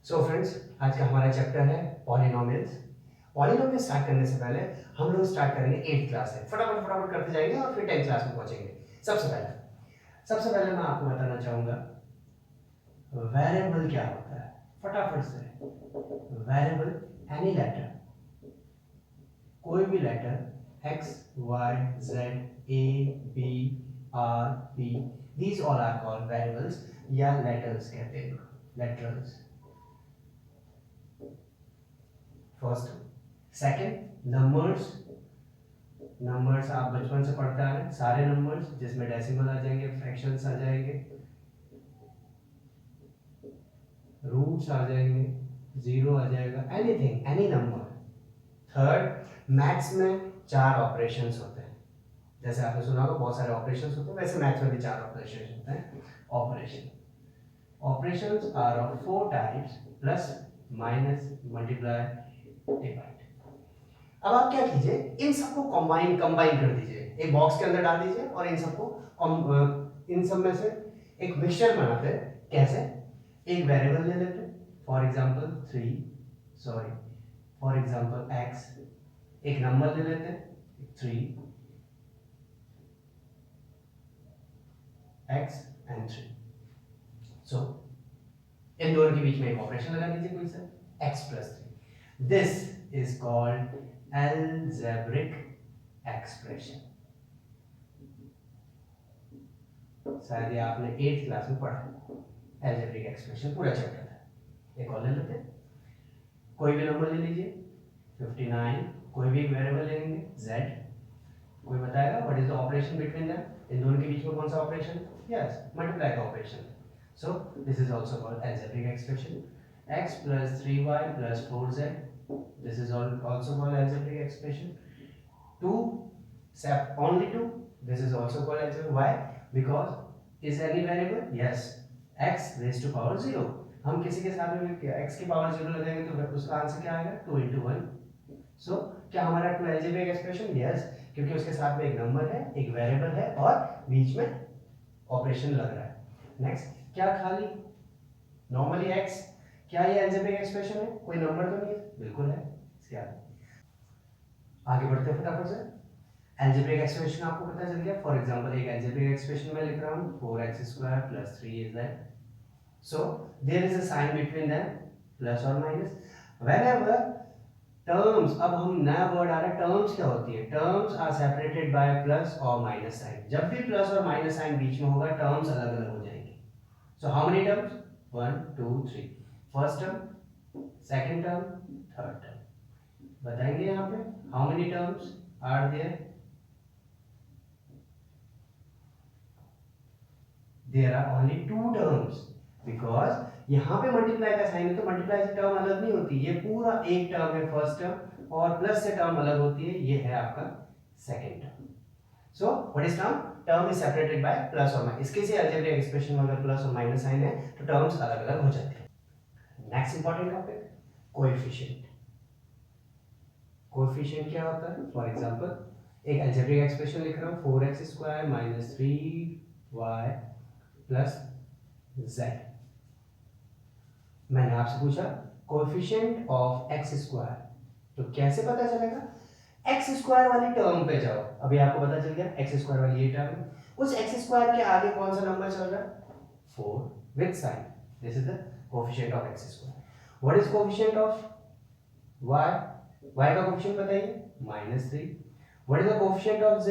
So friends, आज का हमारा चैप्टर है पॉलिनोमियल्स। पॉलिनोमियल स्टार्ट करने से पहले हम लोग स्टार्ट करेंगे 8th क्लास से, फटाफट फटाफट करते जाएंगे और फिर 10th क्लास में पहुंचेंगे। सबसे पहले मैं आपको बताना चाहूंगा वेरिएबल क्या होता है। फटाफट से, वेरिएबल एनी लेटर, कोई भी letter X Y Z A B R P, these all are called variables या लेटर्स कहते हैं, letters. First, second numbers. Numbers आप बचपन से पढ़ते आ रहे हैं, सारे नंबर्स जिसमें डेसिमल आ जाएंगे, फ्रैक्शंस आ जाएंगे, रूट्स आ जाएंगे, जीरो आ जाएगा, anything, any number. Third, maths में चार ऑपरेशंस होते हैं। जैसे आपने सुना होगा बहुत सारे ऑपरेशंस होते हैं, वैसे मैथ्स में भी चार ऑपरेशंस होते हैं। Operation operations are of four types: plus, minus, multiply, divide. अब आप क्या कीजिए, इन सबको कंबाइन कर दीजिए, एक बॉक्स के अंदर डाल दीजिए और इन सबको इन सब में से एक मिक्सचर बनाते हैं। कैसे? एक वेरिएबल ले लेते हैं, for example 3, sorry, for example x। एक नंबर ले लेते हैं 3, x एंड 3। सो इन दोनों के बीच में एक ऑपरेशन लगा दीजिए कोई सा, x plus 3। This is called algebraic expression. शायद ये आपने 8th क्लास में पढ़ा है, अलजेब्रिक एक्सप्रेशन पूरा चैप्टर है। एक और ले लेते हैं, कोई भी नंबर ले लीजिए 59, कोई भी वेरिएबल ले लेंगे z। कोई बताएगा what is the operation between them? इन दोनों के बीच में कौन सा ऑपरेशन? यस, मल्टीप्लाई का operation. So this is also called algebraic expression. x plus 3y plus 4z, this is also called algebraic expression. 2, only 2, this is also called algebraic. Why? Because is any variable? Yes, x raised to power 0। हम किसी के साथ में x की power 0 लगाएंगे तो उसका answer क्या आएगा? 2 into 1। सो क्या हमारा टू अलजेब्रिक एक्सप्रेशन? यस, क्योंकि उसके साथ में एक नंबर है, एक वेरिएबल है और बीच में ऑपरेशन लग रहा है। नेक्स्ट, क्या खाली नॉर्मली x, क्या ये अलजेब्रिक एक्सप्रेशन है? कोई नंबर तो नहीं है? बिल्कुल है। इसके आगे बढ़ते हैं फटाफट से। अलजेब्रिक एक्सप्रेशन आपको पता चल गया। फॉर एग्जांपल एक अलजेब्रिक एक्सप्रेशन में लिख रहा हूं 4x² + 3z। So there is a sign between them, plus और माइनस। व्हेनेवर टर्म्स, अब हम नया वर्ड आ रहा है, टर्म्स क्या होती है? Terms are separated by plus और माइनस साइन। जब भी प्लस और माइनस साइन बीच में होगा टर्म्स अलग अलग हो जाएंगे। So how many terms? 1 2 3। First term, second term, third term. बताएंगे यहाँ पे how many terms are there? There are only 2 terms, because यहाँ पे मल्टीप्लाई का साइन है तो मल्टीप्लाई से टर्म अलग नहीं होती। ये पूरा एक टर्म है फर्स्ट टर्म और प्लस से टर्म अलग होती है, ये है आपका second term. So what is term? Term is separated by plus और माइनस। इसके से अलजेब्रिक एक्सप्रेशन में अगर प्लस और माइनस साइन है तो टर्म्स अलग अलग हो जाती है। Next important topic, coefficient. Coefficient क्या होता है? फॉर एग्जांपल एक अलजेब्रिक एक्सप्रेशन लिख रहा हूं 4x² - 3y + z। मैंने आपसे पूछा कोएफिशिएंट ऑफ x², तो कैसे पता चलेगा? x² वाली टर्म पे जाओ। अभी आपको पता चल गया x² वाली ये टर्म है, उस x² के आगे कौन सा नंबर चल रहा है? 4 with sign. This is the coefficient of x²। What is coefficient of y? y का कोएफिशिएंट बताइए, -3। What is the coefficient of z?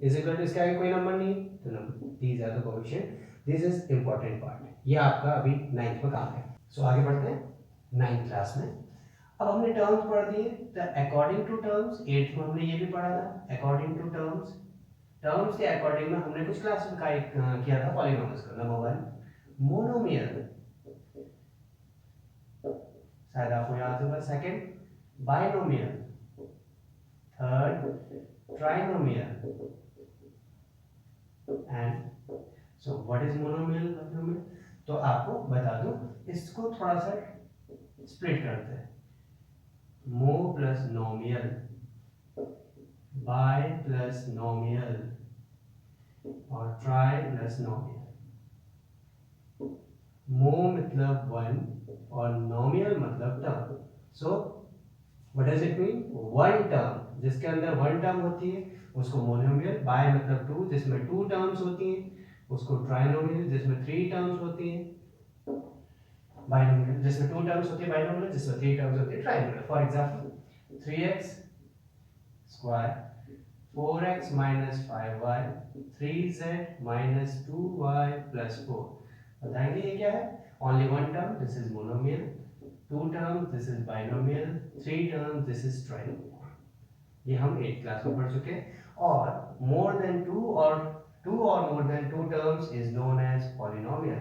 Is equal to, इसके आगे कोई नंबर नहीं तो number, these are the coefficient. This is important part, ये आपका अभी 9th में काम है। सो आगे बढ़ते हैं 9th क्लास में। अब हमने टर्म्स पढ़ दिए, तो अकॉर्डिंग टू टर्म्स 8th में हमने ये भी पढ़ा था, अकॉर्डिंग टू टर्म्स। टर्म्स के अकॉर्डिंग में हमने कुछ क्लासिफाई किया था पॉलिनोमियल्स को। नंबर 1 मोनोमियल, शायद आपको याद होगा। Second binomial, third trinomial and so what is monomial? तो आपको बता दूं, इसको थोड़ा सा स्प्लिट करते हैं। मो प्लस नोमियल, बाय प्लस नोमियल और ट्राई प्लस नोमियल। मो मतलब वन और नॉमियल मतलब term. So what does it mean? One term, जिसके अंदर वन टर्म होती है उसको मोनोमियल। बाय मतलब टू, जिसमें टू टर्म्स होती हैं उसको ट्राइनोमियल, जिसमें थ्री टर्म्स होती हैं बाइनोमियल, जिसमें टू टर्म्स होती है बाइनोमियल, जिसमें थ्री टर्म्स होती है trinomial. For example 3x square 4x minus 5y 3z minus 2y plus 4। बताएंगे ये क्या है? Only one term, this is monomial, two term this is binomial, three term this is trinomial. ये हम 8th class में पढ़ चुके हैं। और मोर देन टू और more than two terms is known as polynomial.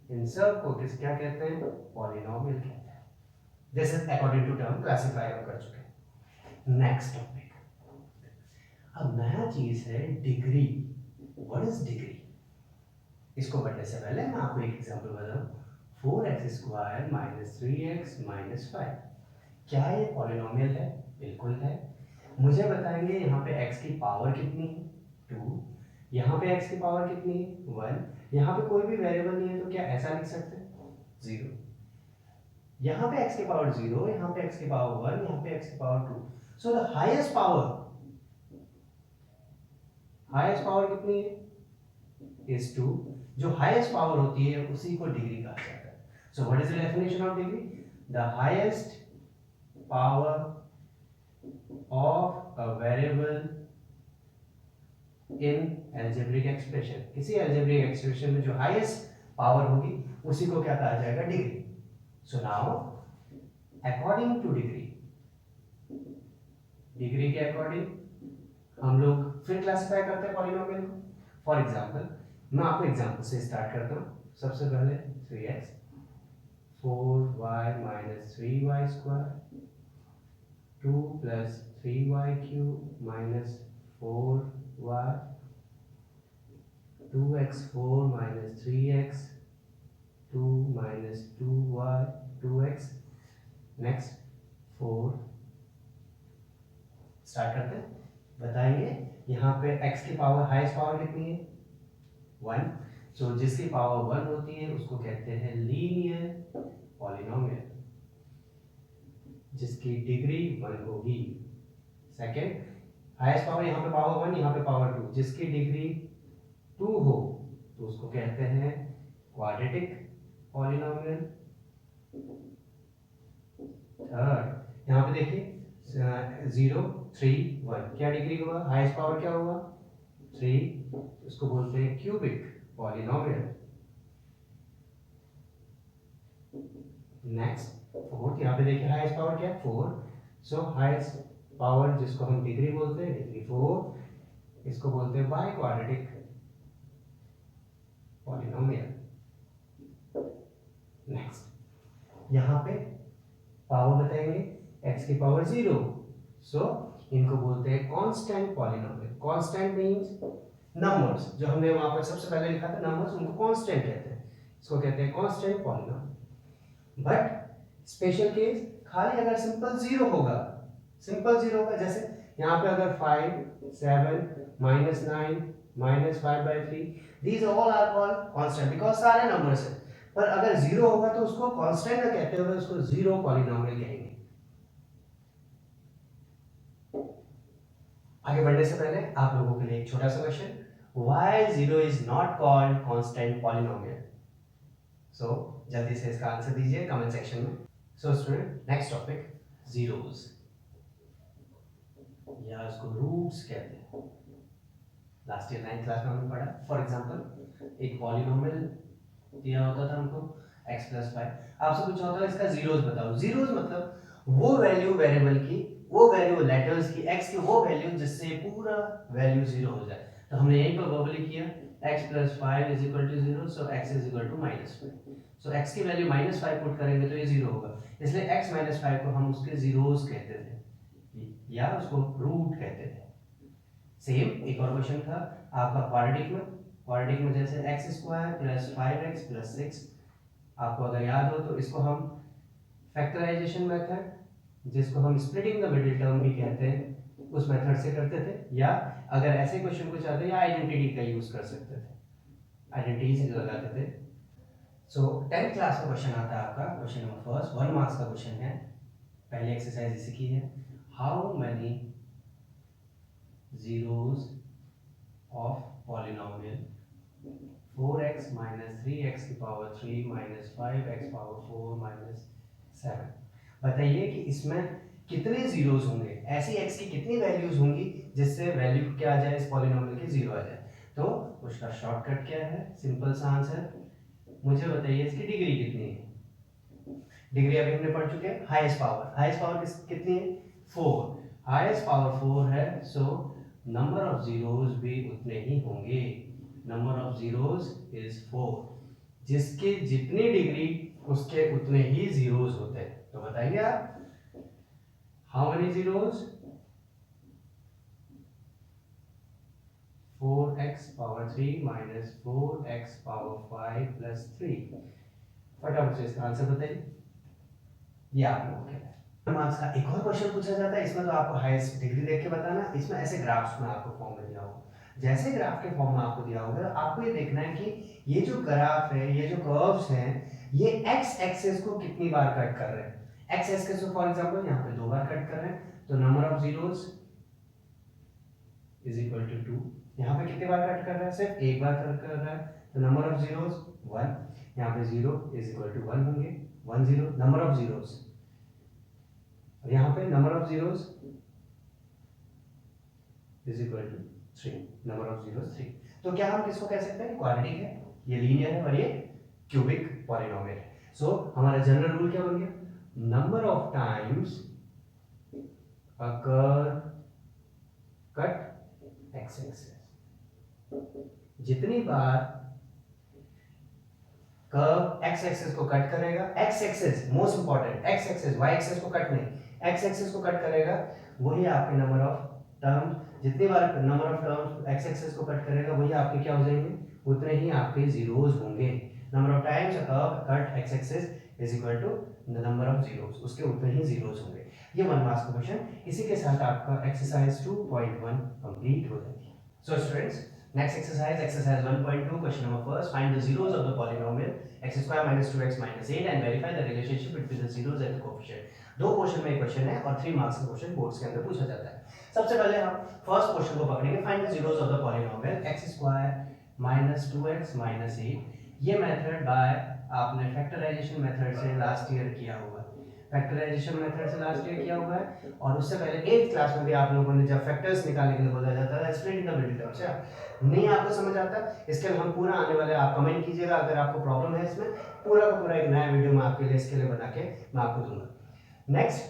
इन सब को क्या कहते हैं? पॉलिनोमियल कहते हैं। This is according to term classify हम कर चुके हैं। नेक्स्ट टॉपिक, अब नया चीज है डिग्री। What is degree? इसको बढ़ने से पहले मैं आपको एक एग्जांपल बताऊं। 4x square minus 3x minus 5, क्या ये पॉलिनोमियल है? बिल्कुल है। मुझे बताएंगे यहाँ पे x की पावर कितनी है? 2। यहाँ पे x की पावर कितनी है? 1। यहाँ पे कोई भी वेरिएबल नहीं है तो क्या ऐसा लिख सकते हैं? 0। यहाँ पे x की पावर 0, यहाँ पे x की पावर 1, यहाँ पे x की power 2। So the highest power कितनी है? इज 2। जो हाईएस्ट पावर होती है उसी को डिग्री कहा जाता है। सो what is the definition of degree? The highest power of a variable in algebraic expression. किसी अलजेब्रिक एक्सप्रेशन में जो हाईएस्ट पावर होगी उसी को क्या कहा जाएगा? Degree. So now according two degree के अकॉर्डिंग हम लोग फिर क्लासिफाई करते हैं पॉलिनोमियल को। फॉर एग्जांपल, मैं आपको एग्जांपल से स्टार्ट करता हूँ। सबसे पहले 3x 4y minus 3y square 2 plus 3y cube minus 4y 2x 4 minus 3x 2 minus 2y 2x। Next 4 start करते हैं। बताएंगे यहाँ पे x की पावर हाईएस्ट पावर कितनी है? 1। सो जिसकी पावर 1 होती है उसको कहते हैं लीनियर पॉलिनोमियल, जिसकी डिग्री 1 होगी। सेकंड, हाईएस्ट पावर यहाँ पे पावर 1, यहाँ पे पावर 2, जिसकी डिग्री 2 हो तो उसको कहते हैं क्वाड्रेटिक पॉलिनोमियल। थर्ड, यहाँ पे देखिए 0 3 1, क्या डिग्री हुआ? हाईएस्ट पावर क्या हुआ? 3, उसको बोलते हैं क्यूबिक पॉलिनोमियल। नेक्स्ट फोर्थ, यहाँ पे देखिए हाईएस्ट पावर क्या है? 4। सो हाईएस्ट पावर जिसको हम डिग्री बोलते हैं, डिग्री 4, इसको बोलते हैं बाई क्वाड्रेटिक पॉलिनोमियल। नेक्स्ट यहाँ पे पावर बताएंगे, x की पावर 0, सो इनको बोलते हैं constant polynomial. Constant means numbers, जो हमने वहां पर सबसे पहले लिखा था नंबर्स, उनको कांस्टेंट कहते हैं। इसको कहते हैं constant polynomial. But special case, खाली अगर सिंपल 0 होगा, सिंपल 0 होगा, जैसे यहाँ पे अगर 5 7 minus 9 minus 5/3, these all are called constant because सारे नंबर्स हैं। पर अगर 0 होगा तो उसको कांस्टेंट ना कहते हुए उसको जीरो पॉलिनोमियल कहेंगे। आगे बढ़ने से पहले आप लोगों के लिए एक छोटा सा question, why 0 is not called constant polynomial? So जल्दी से इसका आंसर दीजिए कमेंट सेक्शन में। So student, next topic, zeros या उसको रूट्स कहते हैं। लास्ट ईयर 9th क्लास में हमने पढ़ा। फॉर एग्जांपल, एक पॉलिनोमियल दिया होता था हमको x + 5, आपसे पूछा होता है इसका जीरोस बताओ। जीरोस मतलब वो वैल्यू वेरिएबल की, वो वैल्यू लेटर्स की, x की वो वैल्यू जिससे पूरा वैल्यू 0 हो जाए। तो हमने यहीं पर वर्बली किया x + 5 = 0, सो x = -5। सो x की वैल्यू -5 पुट करेंगे तो ये 0 होगा, इसलिए x - 5 को हम उसके जीरोस कहते थे या उसको रूट कहते थे। सेम एक और क्वेश्चन था आपका क्वाड्रेटिक में जैसे x² + 5x + 6, आपको अगर याद हो तो इसको हम फैक्टराइजेशन मेथड, जिसको हम स्प्लिटिंग द मिडिल टर्म भी कहते हैं, उस मेथड से करते थे। या अगर ऐसे क्वेश्चन को चाहते हैं या आइडेंटिटी का यूज कर सकते थे, आइडेंटिटीज लगाते थे। सो 10th क्लास का क्वेश्चन आता है आपका, क्वेश्चन नंबर फर्स्ट, 1 मार्क्स का क्वेश्चन है। पहली एक्सरसाइज इसी की है, how many zeros of polynomial 4x minus 3x की power 3 minus 5x power 4 minus 7। बताइए कि इसमें कितने जीरोस होंगे, ऐसी x की कितनी वैल्यूज होंगी जिससे वैल्यू क्या आ जाए, इस पॉलिनोमियल की जीरो आ जाए। तो उसका शॉर्टकट क्या है, सिंपल सा आंसर, मुझे बताइए इसकी डिग्री कितनी है। डिग्री अभी हमने पढ़ चुके हैं, हाईएस्ट पावर कितनी है, 4, हाईएस्ट पावर 4 है, सो नंबर ऑफ जीरोस भी उतने ही होंगे। नंबर ऑफ जीरोस इज 4, जिसकी जितनी डिग्री उसके उतने ही जीरोस होते हैं। तो बताइए आप, how many zeros, 4x power 3 minus 4x power 5 plus 3। फटाफट से इसका आंसर बताइए। ये आप लोगों के मार्क्स का एक और क्वेश्चन पूछा जाता है, इसमें तो आपको हाईएस्ट डिग्री देख के बताना। इसमें ऐसे ग्राफ्स में आपको फॉर्म में दिया होगा, जैसे ग्राफ के फॉर्म में आपको दिया होगा, आपको ये देखना है कि ये जो ग्राफ है, ये जो कर्व्स हैं, ये एक्स एक्सिस को कितनी बार कट कर रहे हैं। एक्स एक्सिस को फॉर एग्जांपल यहाँ पे 2 बार कट कर रहे हैं, तो number of zeros is equal to 2। यहाँ पे कितनी बार कट कर रहा है, सिर्फ एक बार कट कर रहा है, तो नंबर ऑफ जीरोस 1। यहाँ पे 0 इज इक्वल टू 1 होंगे, 1 0 नंबर ऑफ जीरोस, और यहाँ पे number of zeros is equal to 3, number of zeros 3। तो क्या हम किसको कह सकते हैं, क्वाड्रेटिक है, ये लीनियर है और ये क्यूबिक पॉलिनोमियल है। सो हमारा जनरल रूल क्या बन गया, number of times a curve cut X axis, जितनी बार कर्व एक्स एक्सिस को कट करेगा, X axis most important, X axis Y axis को कट नहीं, एक्स एक्सिस को कट करेगा, वही आपके नंबर ऑफ टर्म, जितनी बार number of terms X axis को कट करेगा वही आपके क्या हो जाएंगे, उतने ही आपके जीरोस होंगे। Number of times curve cut X axis is equal to number of zeros, उसके उतने ही जीरोस होंगे। ये 1 मार्क्स का क्वेश्चन, इसी के साथ आपका एक्सरसाइज 2.1 कंप्लीट हो जाती है। So students, next exercise 1.2, question number first, find the zeros of the polynomial x square minus 2x minus 8 and verify the relationship between the zeros and the coefficient। दो question में एक question है और 3 marks का question boards के अंदर पूछा जाता है। सबसे पहले हम फर्स्ट क्वेश्चन को पकड़ेंगे, find the zeros of the polynomial x square minus 2x minus 8। ये मेथड बाय आपने फैक्टराइजेशन मेथड से लास्ट ईयर किया हुआ है, फैक्टराइजेशन मेथड से लास्ट ईयर किया हुआ है, और उससे पहले 8th क्लास में भी आप लोगों ने जब फैक्टर्स निकालने के लिए बोला जाता है split in the middle terms, नहीं आपको समझ आता, इसके लिए हम पूरा आने वाले, आप कमेंट कीजिएगा अगर आपको प्रॉब्लम है इसमें, पूरा का पूरा एक नया वीडियो मैं आपके लिए इसके लिए बना के मैं आपको दूंगा। नेक्स्ट,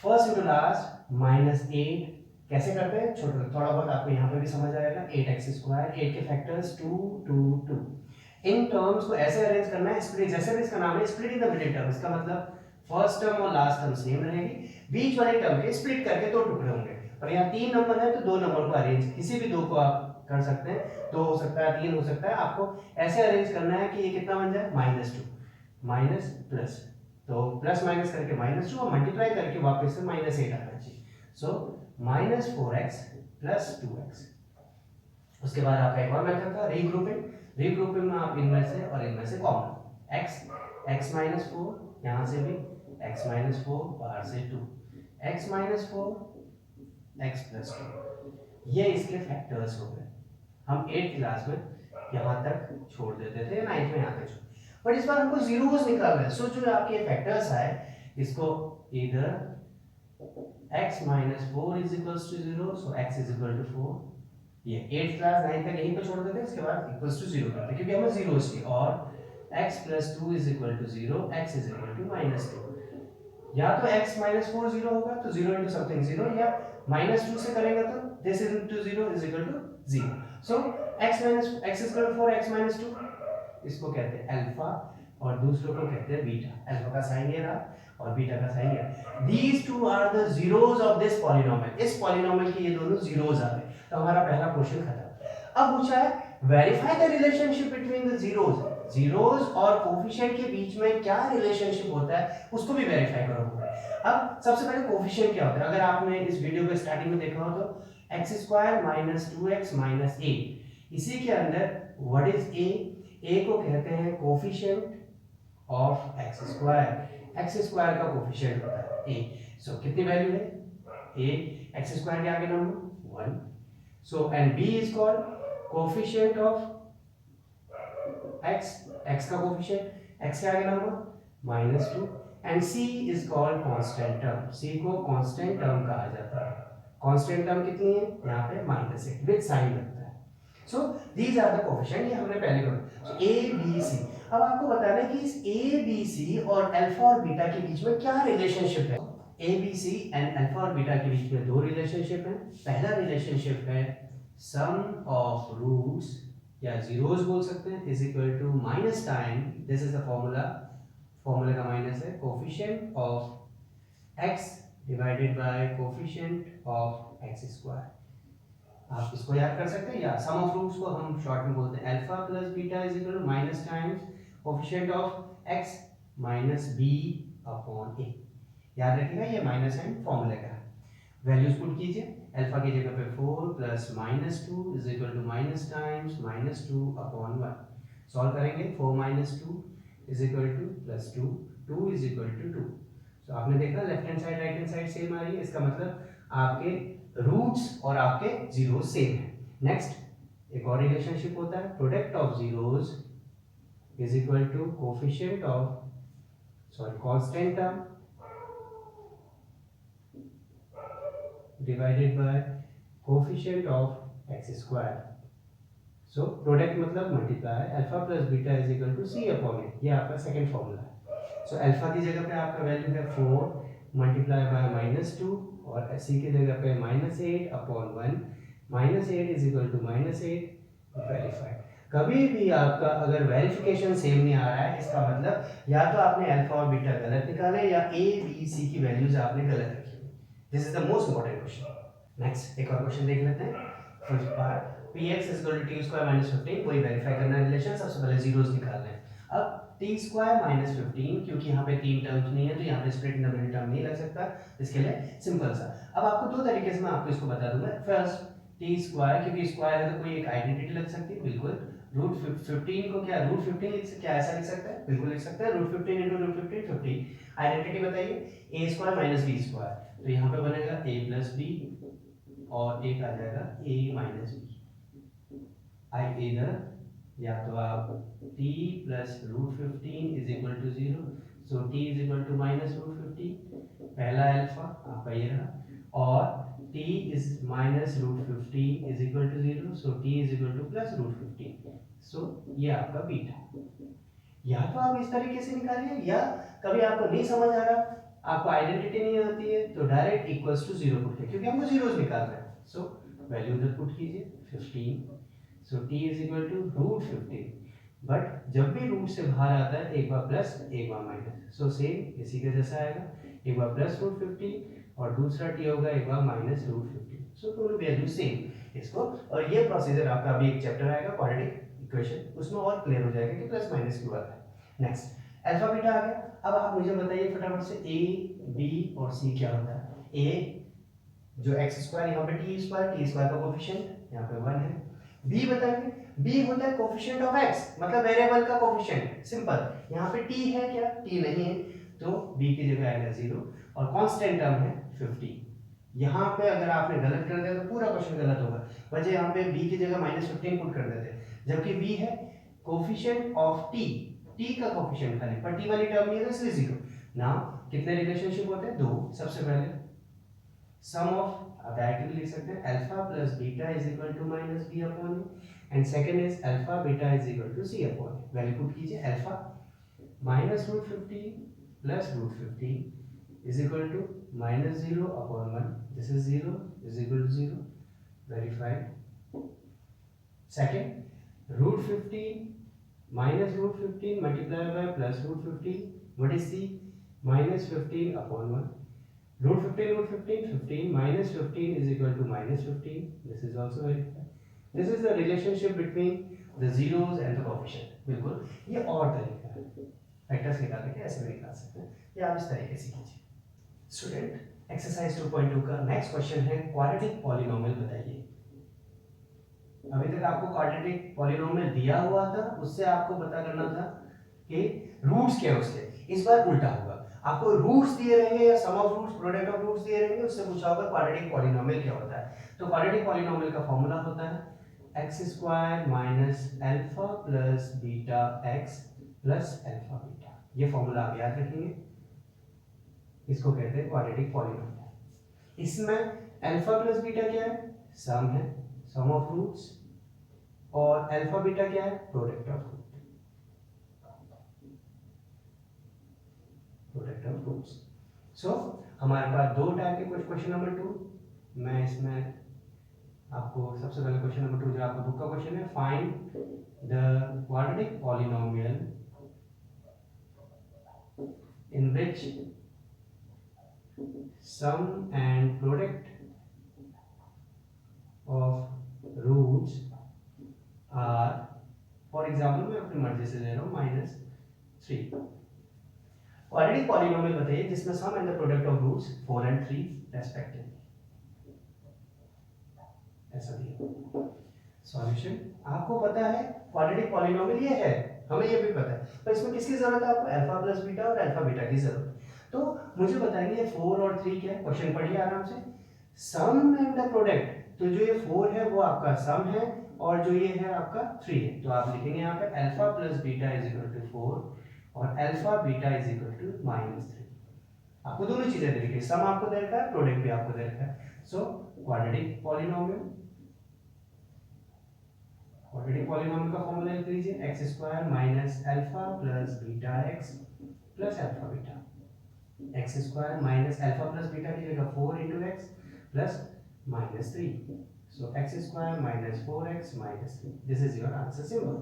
फर्स्ट इनटू लास्ट -8 कैसे करते हैं, छोटा थोड़ा बहुत आपको यहाँ पे भी समझ आएगा। 8x स्क्वायर, 8 के फैक्टर्स 2 2 2, इन टर्म्स को ऐसे अरेंज करना है, स्प्लिट, जैसे भी इसका नाम है split in the middle term, इसका मतलब फर्स्ट टर्म और लास्ट टर्म सेम रहेगी, बीच वाले टर्म के स्प्लिट करके दो टुकड़े होंगे, और यहाँ 3 नंबर है तो 2 नंबर को अरेंज, किसी भी दो को आप कर सकते हैं, 2 हो सकता है, 3 हो सकता है, आपको ऐसे अरेंज करना है कि ये कितना बन जाए, -2 माइनस प्लस, तो प्लस माइनस करके -2 और मल्टीप्लाई करके वापस से -8 आना चाहिए। सो -4x प्लस 2x। उसके बाद आपका एक और मेथड था रीग्रुपिंग, रीग्रुपिंग में आप इनमें से और इनमें से कॉमन x -4, यहाँ से भी x -4, बाहर से 2, x -4 x + 2, ये इसके फैक्टर्स हो गए। हम 8th क्लास में यहाँ तक छोड़ देते थे, 9th में यहाँ तक छोड़, बट इस बार हमको जीरोस निकालना है। सो जो आपके फैक्टर्स आए, इसको इधर x - 4 = 0, सो x = 4, ये 8th क्लास 9th तक यहीं पे छोड़ देते हैं, इसके बाद =0 करते हैं क्योंकि हमें जीरोस चाहिए, और x + 2 = 0, x = -2, या तो x -4 0 होगा तो 0 into something 0, या -2 से करेंगे तो this is into 0 is equal to 0। so x is equal to 4, x - 2, इसको कहते हैं अल्फा और दूसरों को कहते हैं बीटा। अल्फा का साइन ये रहा और बीटा का साइन ये रहा। these two are the zeros of this polynomial, इस polynomial के ये दोनों zeros आ गए, तो हमारा पहला क्वेश्चन खत्म। अब पूछा है verify the relationship between the zeros, zeros और कोफिशिएंट के बीच में क्या रिलेशनशिप होता है उसको भी वेरीफाई करोगे। अब सबसे पहले कोफिशिएंट क्या होता है, अगर आपने इस वीडियो को स्टार्टिंग में देखा हो तो x स्क्वायर -2x - 8, इसी के अंदर व्हाट इज a, को कहते हैं coefficient of X square. X square का कोफिशिएंट होता है ए। सो कितनी वैल्यू है ए, एक्स स्क्वायर के आगे number 1। So and B is called coefficient of X, X का कोफिशिएंट एक्स के आगे number -2 and C is called constant term. C को कांस्टेंट टर्म कहा जाता है। कांस्टेंट टर्म कितनी है यहाँ पे -1 विद साइन लगता है। So these are the coefficient, ये हमने पहले पढ़ा। So A B C. अब आपको बताना है कि इस ए बी सी और अल्फा और बीटा के बीच में क्या रिलेशनशिप है। A B C and alpha और बीटा के बीच में दो रिलेशनशिप है। पहला रिलेशनशिप है सम ऑफ रूट्स या जीरोस बोल सकते हैं is equal to minus time, this is the formula, formula का माइनस है, coefficient of X divided by coefficient of X square. आप इसको याद कर सकते हैं, या सम ऑफ रूट्स को हम शॉर्ट में बोलते हैं alpha plus beta is equal to minus times coefficient of X minus B upon A. याद रखिएगा ये माइनस साइन फॉर्मूला का है। वैल्यूज पुट कीजिए, अल्फा की जगह पे 4 plus -2 is equal to minus times -2 upon 1। Solve करेंगे 4 -2 is equal to +2, 2 is equal to 2। So आपने देखा left hand side right hand side same आ रही है, इसका मतलब आपके रूट्स और आपके जीरो सेम है। नेक्स्ट एक और रिलेशनशिप होता है product of zeros is equal to coefficient of constant term divided by coefficient of x square. So product मतलब multiply alpha plus beta is equal to c upon a, ये आपका second formula है। So alpha की जगह पे आपका value है 4 multiply bye -2 और c की जगह पे -8 upon 1, -8 is equal to -8 verified. कभी भी आपका अगर वेरिफिकेशन सेम नहीं आ रहा है, इसका मतलब या तो आपने अल्फा और बीटा गलत निकाले या a b c की वैल्यूज आपने गलत रखी। This is the most important question. Next एक और क्वेश्चन देख लेते हैं। फर्स्ट पार्ट px = t² - 15, वही वेरीफाई करना है रिलेशन, सबसे पहले जीरोस निकालने हैं। अब t² - 15 क्योंकि यहाँ पे तीन टर्म्स नहीं है तो यहाँ पे split in the middle term नहीं लग सकता, इसके लिए सिंपल सा। अब आपको दो तरीके से मैं आपको इसको बता दूंगा। फर्स्ट t², क्योंकि स्क्वायर है तो कोई एक आइडेंटिटी लग सकती है, बिल्कुल। रूट 15 को क्या रूट 15 लिख क्या ऐसा लिख सकता है, बिल्कुल लिख सकता है। Root 15 × root 15 50। आइडेंटिटी बताइए a² - b², तो यहाँ पे बनेगा a प्लस बी और एक आ जाएगा a माइनस बी। आई इधर या तो आप t plus root 15 is equal to 0, so t is equal to minus root 15, पहला अल्फा आपका ये रहा, और t is minus root 15 is equal to 0, so t is equal to plus root 15, so ये आपका बीटा। या तो आप इस तरीके से निकालिए, या कभी आपको नहीं समझ आ रहा, आपको आइडेंटिटी नहीं आती है, तो डायरेक्ट इक्वल्स टू 0 पुट कीजिए, क्योंकि हमको जीरोस निकालना है। सो वैल्यू उधर पुट कीजिए 15, so t is equal to root 15। But जब भी रूट से बाहर आता है एक बार प्लस एक बार माइनस, सो सेम इसी के जैसा आएगा, एक बार प्लस रूट 15 और दूसरा t होगा एक बार माइनस रूट 15। सो दोनों वैल्यू सेम इसको, और ये प्रोसीजर आपका अभी एक चैप्टर आएगा क्वाड्रेटिक इक्वेशन, उसमें और क्लियर हो जाएगा कि प्लस माइनस क्यों आता है। नेक्स्ट अल्फा बीटा आ गया। अब आप मुझे बताइए फटाफट से a b और c क्या होता है। a जो x² यहाँ पे t² का कोफिशिएंट यहाँ पे 1 है। b बताइए, b होता है कोफिशिएंट ऑफ x, मतलब वेरिएबल का कोफिशिएंट, सिंपल। यहाँ पे t है क्या, t नहीं है, तो b की जगह आएगा 0 और कांस्टेंट टर्म है 50। यहाँ पे अगर आपने गलत कर दिया तो पूरा क्वेश्चन गलत होगा, वजह यहाँ पे b की जगह -15 पुट कर देते, जबकि b है कोफिशिएंट ऑफ t, t का कोफिशिएंट खाली, पर t वाली टर्म नहीं है तो इसलिए 0। नाउ कितने रिलेशनशिप होते हैं, दो। सबसे पहले सम ऑफ, आप डायरेक्टली लिख सकते हैं alpha plus beta is equal to minus B upon A, and second is alpha beta is equal to C upon A. Value put कीजिए, alpha minus root 15 plus root 15 is equal to minus 0 upon 1, this is 0 is equal to 0, verified. Second root 15 minus root 15 multiplied by plus root 15, what is c, minus 15 upon 1, root 15 15 minus 15 is equal to minus 15, this is also verified। this is the relationship between the zeros and the coefficient। बिल्कुल ये और तरीका है, factors निकालने के ऐसे भी निकाल सकते हैं, ये आप इस तरीके से कीजिए। स्टूडेंट एक्सरसाइज 2.2 का नेक्स्ट क्वेश्चन है क्वाड्रेटिक पॉलिनोमियल बताइए। अभी तक आपको क्वाड्रेटिक पॉलिनोमियल दिया हुआ था, उससे आपको पता करना था कि रूट्स क्या है उसके, इस बार उल्टा होगा, आपको रूट्स दिए रहेंगे या sum of roots, product of roots दिए रहेंगे, उससे पूछा होगा क्वाड्रेटिक पॉलिनोमियल क्या होता है। तो क्वाड्रेटिक पॉलिनोमियल का फॉर्मूला होता है X square minus alpha plus beta X plus alpha beta, ये फॉर्मूला आप याद रखेंगे, इसको कहते हैं क्वाड्रेटिक पॉलिनोमियल। इसमें अल्फा प्लस बीटा क्या है, सम है, सम ऑफ रूट्स, और अल्फा बीटा क्या है, product of root, product of roots. So हमारे पास दो टाइप के कुछ, क्वेश्चन नंबर 2, मैं इसमें आपको सबसे पहले क्वेश्चन नंबर 2 जो आपका बुक का क्वेश्चन है, find the quadratic polynomial in which sum and product of roots are, for example मैं अपनी मर्जी से ले रहा हूँ -3। क्वाड्रेटिक पॉलिनोमियल बताइए जिसमें sum and the product of roots 4 and 3 respectively, ऐसा दिया। सॉल्यूशन आपको पता है क्वाड्रेटिक पॉलिनोमियल ये है, हमें ये भी पता है, पर इसमें किसकी जरूरत है आपको, अल्फा प्लस बीटा और अल्फा बीटा की जरूरत है। तो मुझे बताएंगे 4 और 3 क्या है, क्वेश्चन पढ़िए आराम से। सम एंड द प्रोडक्ट, तो जो ये 4 है वो आपका सम है और जो ये है आपका 3 है, तो आप लिखेंगे यहाँ पे alpha plus beta is equal to 4 और alpha beta is equal to -3। आपको दोनों चीजें दे रखी है, सम आपको दे रखा है, प्रोडक्ट भी आपको दे रखा है। So quadratic polynomial, quadratic polynomial का फॉर्मूला लिख लीजिए x square minus alpha plus beta X plus alpha beta, x square minus alpha plus beta की जगह 4 into x plus -3, so x square minus 4x minus 3, this is your answer simple.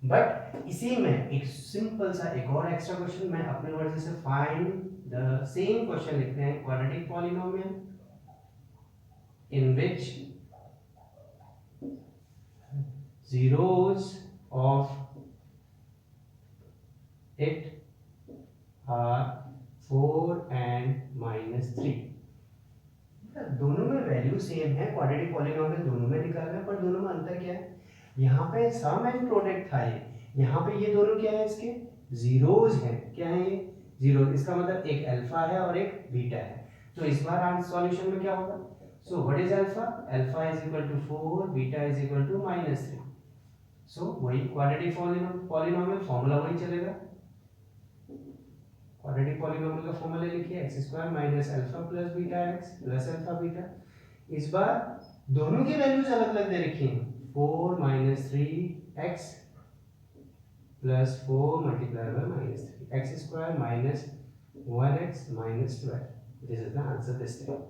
But इसी में एक simple सा एक और extra question मैं अपने वर्ड से, फाइंड द सेम क्वेश्चन लिखते हैं quadratic polynomial in which zeros of it are 4 and -3। दोनों में वैल्यू सेम है, क्वाड्रेटिक पॉलिनोमियल दोनों में निकालना है, पर दोनों में अंतर क्या है, यहाँ पे सम एंड प्रोडक्ट था ये, यहाँ पे ये दोनों क्या है, इसके जीरोस हैं, क्या है ये जीरो, इसका मतलब एक अल्फा है और एक बीटा है। तो इस बार आंसर सॉल्यूशन में क्या होगा, so what is alpha, alpha is equal to 4, beta is equal to -3, so वही क्वाड्रेटिक पॉलिनोमियल फॉर्मूला वही चलेगा। क्वाड्रेटिक पॉलिनोमियल का फॉर्मूला लिखिए X square minus alpha plus beta X plus alpha beta, इस बार दोनों की वैल्यूज अलग अलग दे रखी हैं, 4 - 3x plus 4 multiply by -3, X square minus 1x minus 12, this is the answer this time.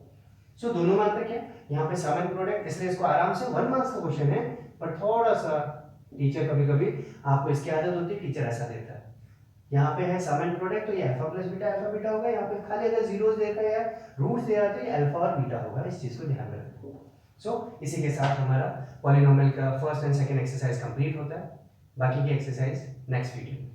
So दोनों में अंतर क्या, यहाँ पे सम एंड प्रोडक्ट, इसलिए इसको आराम से 1 मार्क्स का क्वेश्चन है, पर थोड़ा सा टीचर कभी कभी आपको इसकी आदत होती है, टीचर ऐसा देता है, यहाँ पे है सम एंड प्रोडक्ट तो ये अल्फा प्लस बीटा होगा, यहाँ पे खाली अगर जीरोस देखा या रूट्स दे रहा तो ये अल्फा और बीटा होगा, इस चीज को ध्यान में रखना। सो इसी के साथ हमारा पॉलिनोमियल का first and second exercise complete होता है, बाकी की एक्सरसाइज नेक्स्ट वीडियो में।